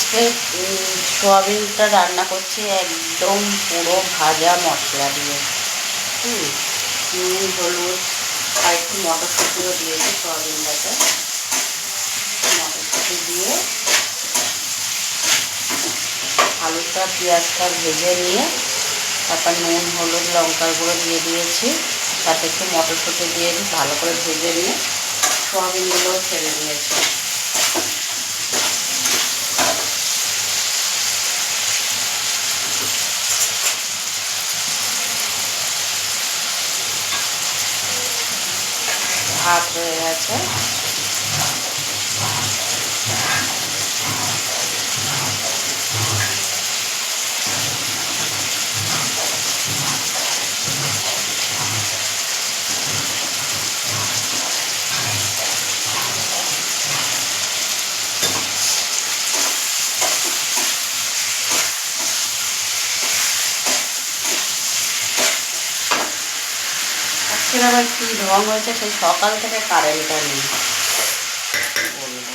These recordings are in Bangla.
আজকে সোয়াবিনটা রান্না করছি একদম পুরো ভাজা মশলা দিয়ে। নুন, হলুদ আর একটু মটরশুঁটিও দিয়েছি সোয়াবিনটাতে। মটরশুঁটি দিয়ে আলুটা পেঁয়াজটা ভেজে নিয়ে তারপর নুন, হলুদ, লঙ্কার গুঁড়ো দিয়ে দিয়েছি। তাতে একটু মটরশুঁটি দিয়ে ভালো করে ভেজে নিয়ে সোয়াবিনগুলোও ছেড়ে দিয়েছি। ভাত হয়ে গেছে। আজকের আবার কী ঢং হয়েছে, সেই সকাল থেকে কারেন্টটা নেই। বলবো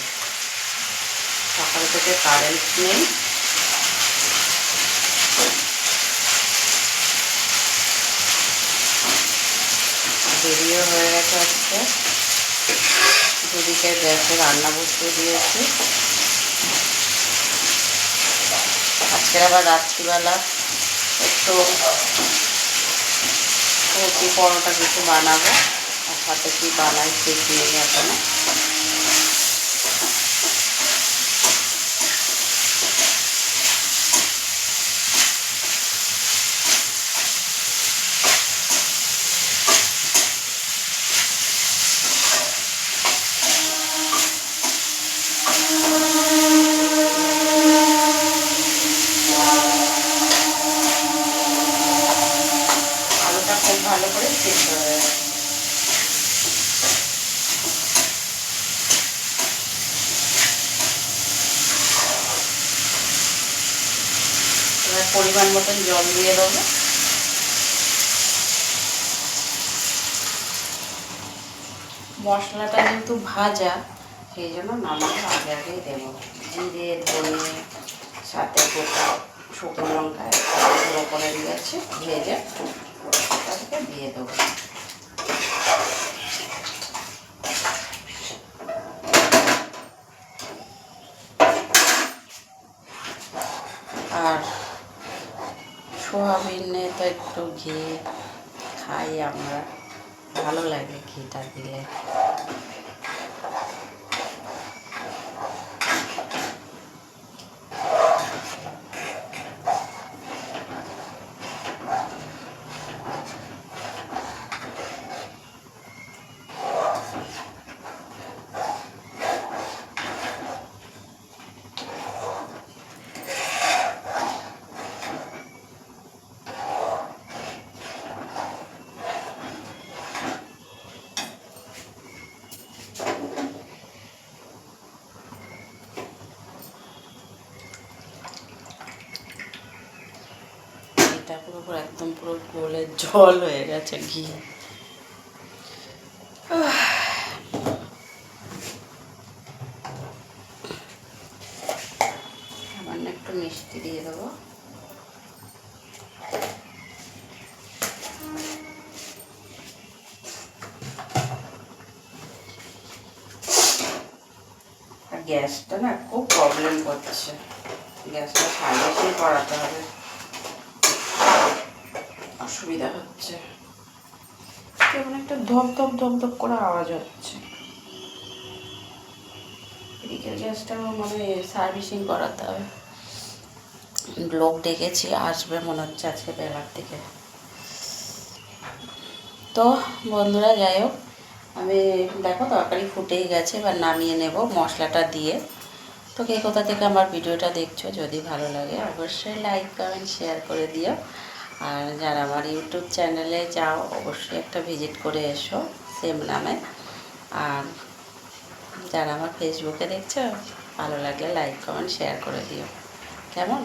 সকাল থেকে কারেন্ট নেই। দেরিও হয়ে গেছে আজকে। দুদিকে গ্যাসে রান্না বসিয়ে দিয়েছি। আজকের আবার রাত্রিবেলা একটু রুটি পরোটা কিছু বানাবো। আর সাথে কি বানাই ঠিক নিয়ে যাবে না। আলুটা খুব ভালো করে সিদ্ধ হয়ে গেছে। এবার পরিমাণ মতন জল দিয়ে দেবো। মশলাটা যেহেতু ভাজা, সেই জন্য নামানোর আগে আগেই দেবো। জিরে, ধনে, সাথে গোটা শুকনো লঙ্কা গুঁড়ো করে দিয়েছি ভেজে, তাদেরকে দিয়ে দেবো। আর সোয়াবিনে তো একটু ঘি খাই আমরা, ভালো লাগে ঘিটা দিলে। এটা পুরো একদম পুরো গোলে জল হয়ে গেছে ঘি। সামান্য একটু মিষ্টি দিয়ে দেবো। আর গ্যাসটা না খুব প্রবলেম করছে, গ্যাসটা সার্ভিসিং করাতে হবে, অসুবিধা হচ্ছে। কেমন একটা ধপ ধপ ধপ ধপ করে আওয়াজ হচ্ছে। এদিকের গ্যাসটাও মানে সার্ভিসিং করাতে হবে। লোক ডেকেছি, আসবে মনে হচ্ছে আজকে বেলার দিকে। তো বন্ধুরা, যাই হোক, আমি দেখো তরকারি ফুটেই গেছে, এবার নামিয়ে নেব মশলাটা দিয়ে। তো কে কোথা থেকে আমার ভিডিওটা দেখছো, যদি ভালো লাগে অবশ্যই লাইক, কমেন্ট, শেয়ার করে দিও। আর যারা আমার ইউটিউব চ্যানেলে যাও, অবশ্যই একটা ভিজিট করে এসো সেম নামে। আর যারা আমার ফেসবুকে দেখছো, ভালো লাগলে লাইক, কমেন্ট, শেয়ার করে দিও। কেমন?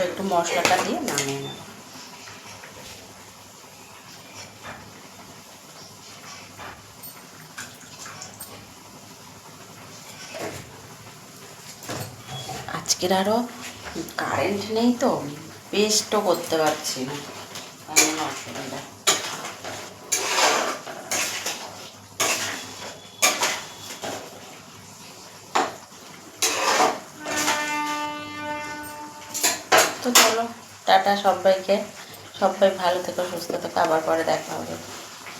একটু মশলাটা দিয়ে নামিয়ে নেব। আজকের আরও কারেন্ট নেই তো, পেস্টও করতে পারছি না, এমন অসুবিধা। তো চলো, টাটা সবাইকে, সবাই ভালো থেকো, সুস্থ থেকো, আবার পরে দেখা হবে।